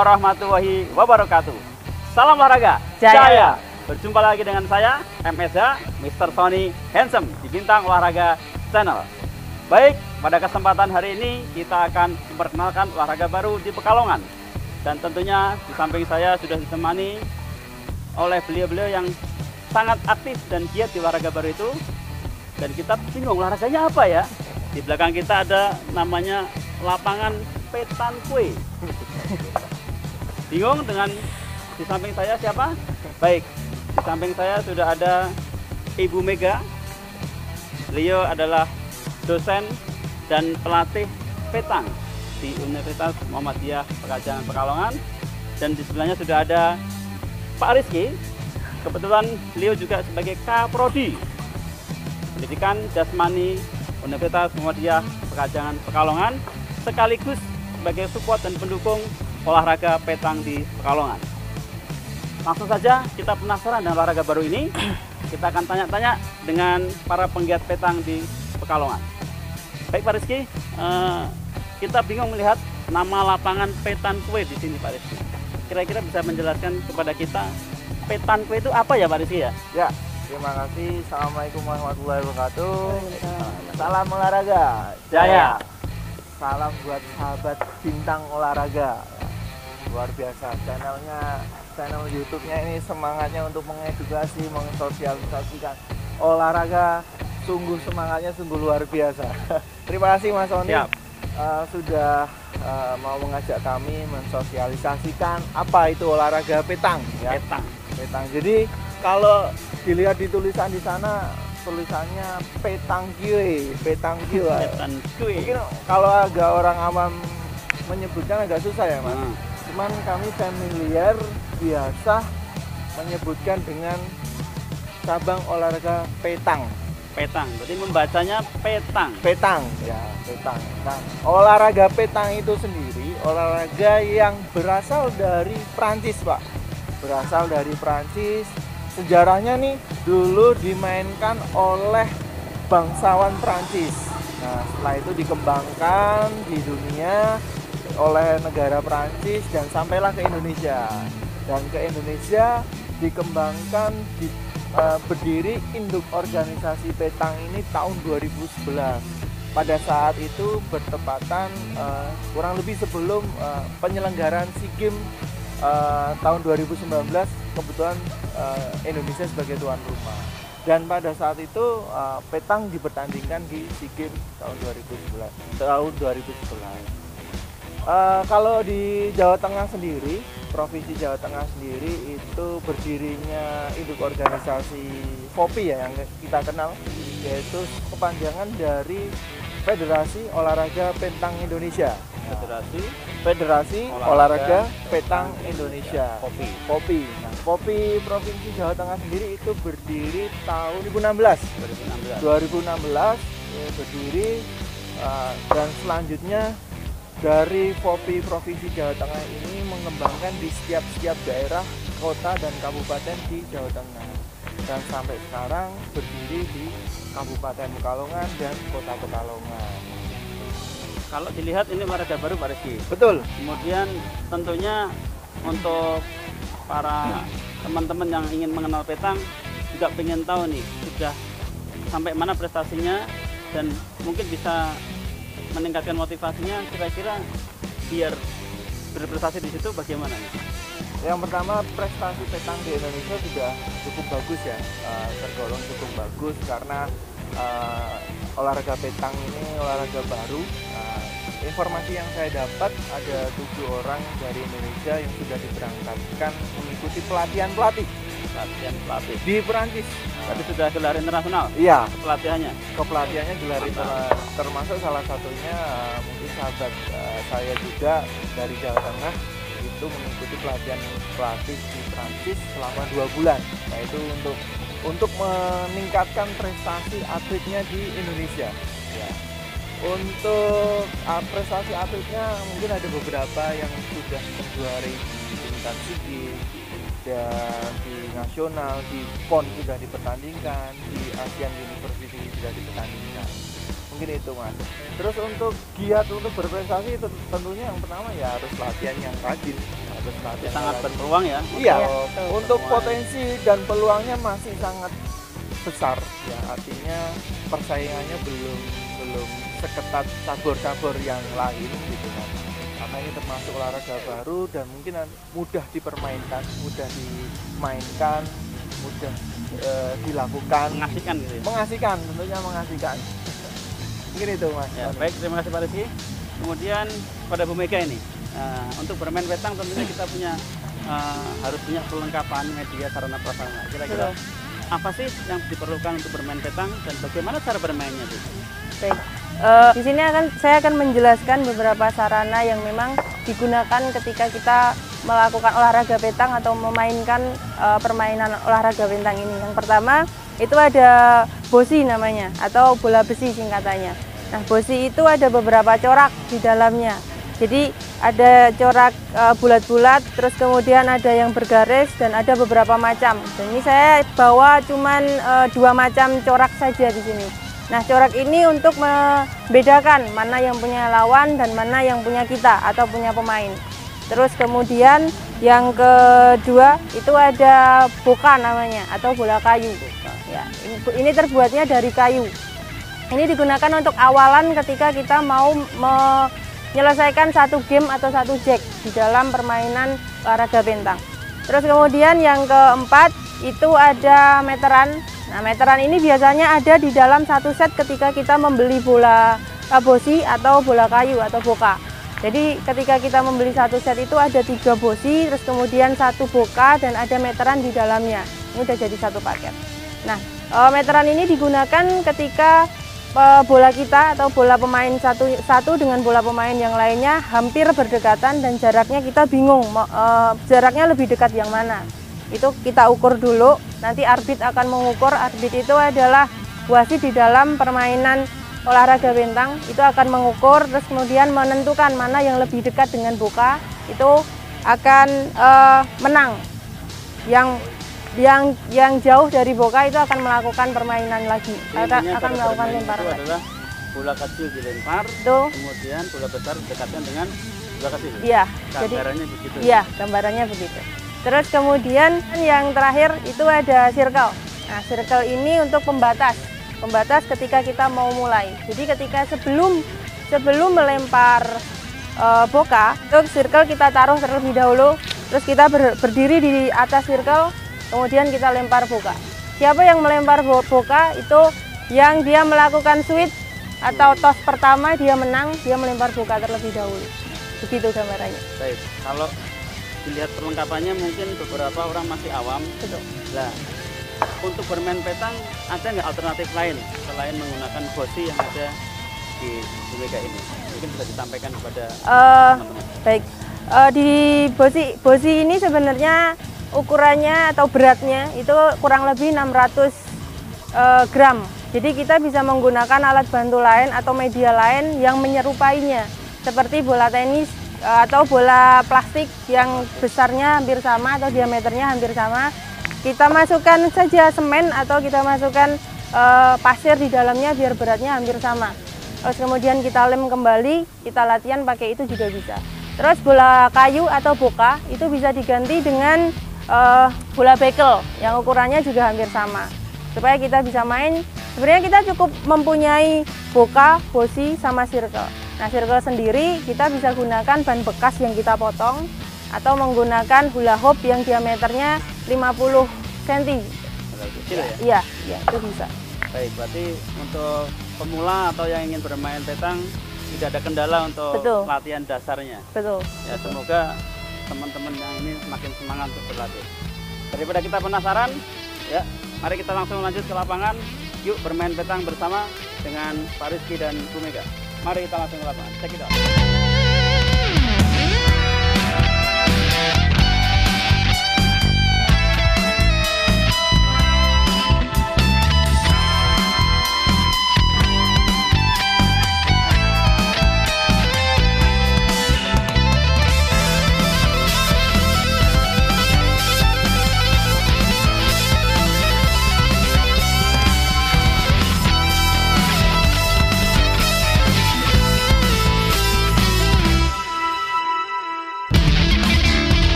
warahmatullahi wabarakatuh. Salam olahraga Jaya. Berjumpa lagi dengan saya MSH Mr. Tony Handsome di Bintang Olahraga Channel. Baik, pada kesempatan hari ini kita akan memperkenalkan olahraga baru di Pekalongan. Dan tentunya di samping saya sudah ditemani oleh beliau-beliau yang sangat aktif dan giat di olahraga baru itu. Dan kita bingung olahraganya apa ya? Di belakang kita ada namanya lapangan petan kue. Bingung dengan di samping saya siapa? Baik, di samping saya sudah ada Ibu Mega. Beliau adalah dosen dan pelatih petang di Universitas Muhammadiyah Pekajangan Pekalongan. Dan di sebelahnya sudah ada Pak Rizky. Kebetulan beliau juga sebagai Kaprodi Pendidikan Jasmani Universitas Muhammadiyah Pekajangan Pekalongan, sekaligus sebagai support dan pendukung olahraga petang di Pekalongan. Langsung saja kita penasaran dengan olahraga baru ini. Kita akan tanya-tanya dengan para penggiat petang di Pekalongan. Baik Pak Rizky, kita bingung melihat nama lapangan petan kue di sini Pak Rizky. Kira-kira bisa menjelaskan kepada kita petan kue itu apa ya Pak Rizky ya? Ya, terima kasih. Assalamualaikum warahmatullahi wabarakatuh. Salam olahraga Jaya. Salam buat sahabat Bintang Olahraga. Luar biasa channel YouTube-nya ini semangatnya untuk mengedukasi, mensosialisasikan olahraga. Sungguh semangatnya sungguh luar biasa. Terima kasih Mas Oni sudah mau mengajak kami mensosialisasikan apa itu olahraga petang ya. Petang. Jadi kalau dilihat di tulisan di sana, tulisannya petang kue. Mungkin kalau agak orang awam menyebutkan agak susah ya Mas. Cuman kami familiar biasa menyebutkan dengan cabang olahraga petang. Berarti membacanya petang. Ya, petang. Nah, olahraga petang itu sendiri olahraga yang berasal dari Prancis, Pak. Berasal dari Prancis. Sejarahnya nih dulu dimainkan oleh bangsawan Prancis. Nah, setelah itu dikembangkan di dunia oleh negara Prancis dan sampailah ke Indonesia. Dan ke Indonesia dikembangkan berdiri induk organisasi petang ini tahun 2011. Pada saat itu bertepatan kurang lebih sebelum penyelenggaraan SEA Games tahun 2019, kebetulan Indonesia sebagai tuan rumah. Dan pada saat itu petang dipertandingkan di SEA Games tahun 2011. Kalau di Jawa Tengah sendiri, Provinsi Jawa Tengah sendiri itu berdirinya induk organisasi FOPI ya yang kita kenal, yaitu kepanjangan dari Federasi Olahraga Petang Indonesia. Federasi Olahraga Petang Indonesia. FOPI. Nah, FOPI Provinsi Jawa Tengah sendiri itu berdiri tahun 2016 berdiri, dan selanjutnya dari FOPI Provinsi Jawa Tengah ini mengembangkan di setiap daerah, kota dan kabupaten di Jawa Tengah. Dan sampai sekarang berdiri di Kabupaten Pekalongan dan Kota Pekalongan. Kalau dilihat ini olahraga baru Pak Rizky. Betul. Kemudian tentunya untuk para teman-teman yang ingin mengenal petang juga pengen tahu nih sudah sampai mana prestasinya dan mungkin bisa meningkatkan motivasinya, kira-kira biar berprestasi di situ bagaimana nih? Yang pertama, prestasi petang di Indonesia sudah cukup bagus ya, tergolong cukup bagus karena olahraga petang ini olahraga baru. Informasi yang saya dapat ada 7 orang dari Indonesia yang sudah diberangkatkan mengikuti pelatihan pelatih di Perancis. Tapi sudah gelar internasional? Iya. Kepelatihannya gelar internasional, termasuk salah satunya mungkin sahabat saya juga dari Jawa Tengah itu mengikuti pelatihan pelatih di Perancis selama 2 bulan. Nah itu untuk meningkatkan prestasi atletnya di Indonesia. Ya. Untuk prestasi atletnya mungkin ada beberapa yang sudah menjuarai di tingkat SEA Games dan di nasional, di PON sudah dipertandingkan, di Asian University sudah dipertandingkan. Mungkin itu Mas. Terus untuk giat untuk berprestasi tentunya yang pertama ya harus latihan yang rajin. Harus latihan Sangat olahraga. berpeluang ya. Iya, betul. untuk potensi dan peluangnya masih sangat besar ya, artinya persaingannya belum seketat cabur-cabur yang lain gitu kan, karena ini termasuk olahraga baru dan mungkin mudah dimainkan, mudah dilakukan, Mengasihkan gitu ya. mengasihkan, tentunya mengasihkan. Mungkin itu Mas. Ya, baik, terima kasih Pak Rizky. Kemudian pada Bu Mega ini, untuk bermain petang tentunya kita punya harus punya perlengkapan media sarana prasarana. Kira-kira apa sih yang diperlukan untuk bermain petang dan bagaimana cara bermainnya Bu? Baik. Di sini saya akan menjelaskan beberapa sarana yang memang digunakan ketika kita melakukan olahraga petang atau memainkan permainan olahraga petang ini. Yang pertama itu ada bosi namanya atau bola besi singkatannya. Nah, bosi itu ada beberapa corak di dalamnya. Jadi ada corak bulat-bulat, terus kemudian ada yang bergaris dan ada beberapa macam. Dan ini saya bawa cuman 2 macam corak saja di sini. Nah, corak ini untuk membedakan mana yang punya lawan dan mana yang punya kita atau punya pemain. Terus kemudian yang kedua itu ada boka namanya atau bola kayu. Ya, ini terbuatnya dari kayu. Ini digunakan untuk awalan ketika kita mau menyelesaikan satu game atau satu jack di dalam permainan olahraga bentang. Terus kemudian yang keempat itu ada meteran. Nah, meteran ini biasanya ada di dalam satu set ketika kita membeli bola bosi atau bola kayu atau boka. Jadi ketika kita membeli satu set itu ada 3 bosi, terus kemudian 1 boka dan ada meteran di dalamnya. Ini udah jadi satu paket. Nah, meteran ini digunakan ketika bola kita atau bola pemain satu dengan bola pemain yang lainnya hampir berdekatan dan jaraknya kita bingung jaraknya lebih dekat yang mana. Itu kita ukur dulu, nanti arbit akan mengukur. Arbit itu adalah wasit di dalam permainan olahraga bentang, itu akan mengukur terus kemudian menentukan mana yang lebih dekat dengan boka, itu akan menang. Yang jauh dari boka itu akan melakukan permainan lagi, akan melakukan lemparan itu lagi. adalah bola kecil dilempar, Tuh. kemudian bola besar dekatkan dengan bola kecil. Iya, jadi Gambarannya begitu. iya, gambarannya begitu. Terus kemudian yang terakhir itu ada circle. Nah, circle ini untuk pembatas ketika kita mau mulai. Jadi ketika sebelum melempar boka, itu circle kita taruh terlebih dahulu, terus kita berdiri di atas circle, kemudian kita lempar boka. Siapa yang melempar boka itu yang dia melakukan switch atau toss pertama, dia menang, dia melempar boka terlebih dahulu. Begitu gambarannya. Baik, kalau dilihat perlengkapannya mungkin beberapa orang masih awam. Betul. Nah, untuk bermain petang ada nggak alternatif lain selain menggunakan bosi yang ada di Bu Mega ini? Mungkin bisa disampaikan kepada teman-teman. Baik, di bosi ini sebenarnya ukurannya atau beratnya itu kurang lebih 600 gram. Jadi kita bisa menggunakan alat bantu lain atau media lain yang menyerupainya, seperti bola tenis atau bola plastik yang besarnya hampir sama atau diameternya hampir sama. Kita masukkan saja semen atau kita masukkan pasir di dalamnya biar beratnya hampir sama. Terus kemudian kita lem kembali, kita latihan pakai itu juga bisa. Terus bola kayu atau boka itu bisa diganti dengan bola bekel yang ukurannya juga hampir sama. Supaya kita bisa main, sebenarnya kita cukup mempunyai boka, bosi, sama circle. Nah, circle sendiri kita bisa gunakan ban bekas yang kita potong atau menggunakan hula hoop yang diameternya 50 cm. Kecil ya? Iya, itu bisa. Baik, berarti untuk pemula atau yang ingin bermain petang tidak ada kendala untuk Betul. latihan dasarnya. Betul. Ya, semoga teman-teman yang ini semakin semangat untuk berlatih. Daripada kita penasaran, ya, mari kita langsung lanjut ke lapangan. Yuk bermain petang bersama dengan Pak Rizky dan Bu Mega. Mari kita langsung ke lapangan. Check it out.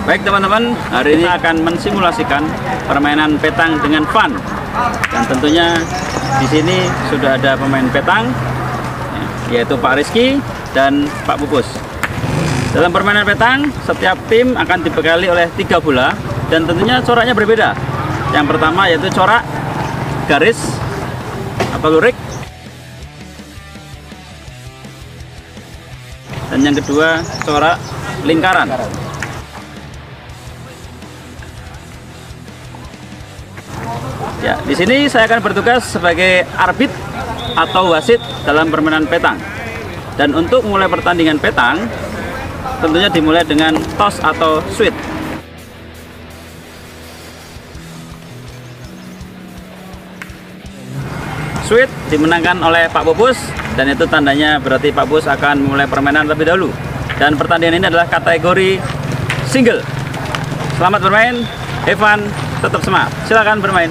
Baik teman-teman, hari ini akan mensimulasikan permainan petang dengan fun. Dan tentunya di sini sudah ada pemain petang, yaitu Pak Rizky dan Pak Pupus. Dalam permainan petang, setiap tim akan dibekali oleh 3 bola dan tentunya coraknya berbeda. Yang pertama yaitu corak garis atau lurik. Dan yang kedua corak lingkaran. Ya, di sini saya akan bertugas sebagai arbit atau wasit dalam permainan petang. Dan untuk mulai pertandingan petang, tentunya dimulai dengan toss atau sweet. Sweet dimenangkan oleh Pak Pupus, dan itu tandanya berarti Pak Pupus akan mulai permainan lebih dahulu. Dan pertandingan ini adalah kategori single. Selamat bermain, have fun, tetap semangat. Silakan bermain.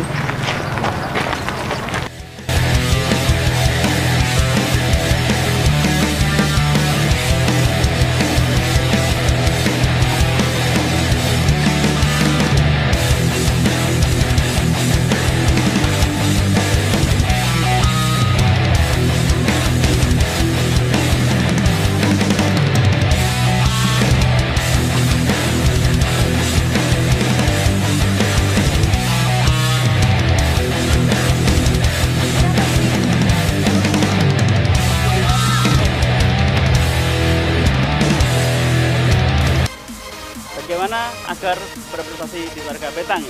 Bagaimana agar berprestasi di olahraga petang?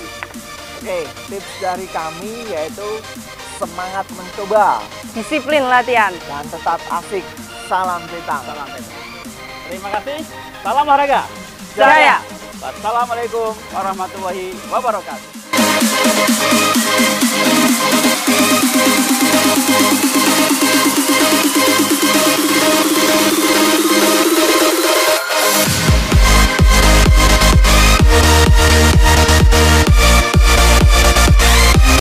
Oke, tips dari kami yaitu semangat mencoba Disiplin latihan. dan tetap asik. Salam petang. Salam petang. Terima kasih. Salam olahraga. Jaya. Wassalamualaikum warahmatullahi wabarakatuh.